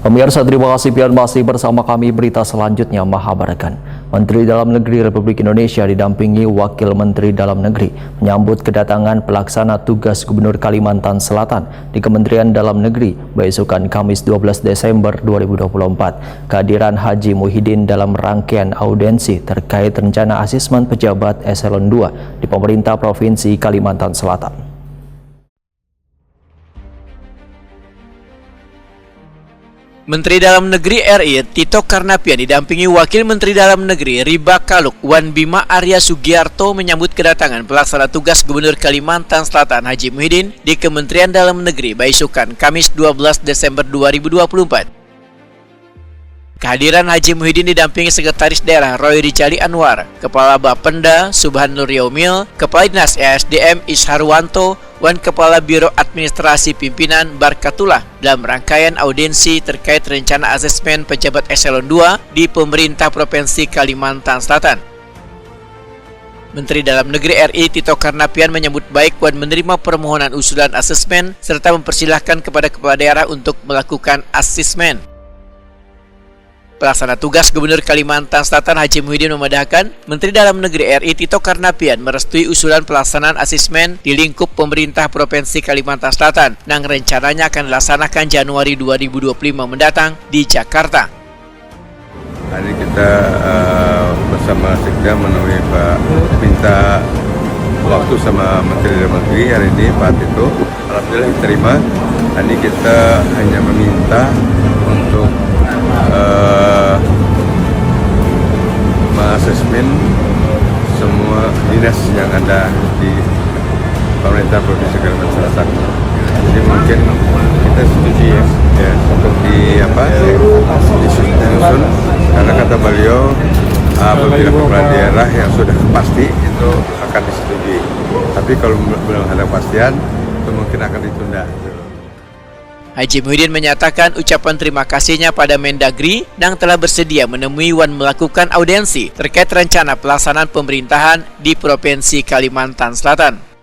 Pemirsa, terima kasih pian masih bersama kami. Berita selanjutnya, Mahabarakan. Menteri Dalam Negeri Republik Indonesia didampingi Wakil Menteri Dalam Negeri menyambut kedatangan pelaksana tugas Gubernur Kalimantan Selatan di Kementerian Dalam Negeri besokan Kamis 12 Desember 2024. Kehadiran Haji Muhyiddin dalam rangkaian audiensi terkait rencana asesmen pejabat Eselon 2 di pemerintah Provinsi Kalimantan Selatan. Menteri Dalam Negeri RI Tito Karnavian didampingi Wakil Menteri Dalam Negeri Riba Kaluk Wan Bima Arya Sugiarto menyambut kedatangan pelaksana tugas Gubernur Kalimantan Selatan Haji Muhyiddin di Kementerian Dalam Negeri besokan Kamis 12 Desember 2024. Kehadiran Haji Muhyiddin didampingi Sekretaris Daerah Roy Rijali Anwar, Kepala Bapenda Subhanur Yaumil, Kepala Dinas ESDM Isharwanto, dan Kepala Biro Administrasi Pimpinan Barkatullah dalam rangkaian audiensi terkait rencana asesmen pejabat Eselon 2 di pemerintah Provinsi Kalimantan Selatan. Menteri Dalam Negeri RI Tito Karnavian menyambut baik dan menerima permohonan usulan asesmen serta mempersilahkan kepada kepala daerah untuk melakukan asesmen. Pelaksana tugas Gubernur Kalimantan Selatan Haji Muhyiddin memandangkan Menteri Dalam Negeri RI Tito Karnavian merestui usulan pelaksanaan asesmen di lingkup pemerintah Provinsi Kalimantan Selatan yang rencananya akan dilaksanakan Januari 2025 mendatang di Jakarta. Hari kita bersama Sekda menemui Pak minta waktu sama Menteri Dalam Negeri hari ini Pak Tito. Alhamdulillah diterima. Hari kita hanya meminta untuk mengasesmen semua dinas yang ada di pemerintah Provinsi Kalimantan Selatan. Jadi mungkin kita setuju ya untuk disusun karena kata beliau apabila kepala daerah yang sudah pasti itu akan disetujui. Tapi kalau belum ada kepastian itu mungkin akan ditunda. Haji Muhyiddin menyatakan ucapan terima kasihnya pada Mendagri yang telah bersedia menemui dan melakukan audiensi terkait rencana pelaksanaan pemerintahan di Provinsi Kalimantan Selatan.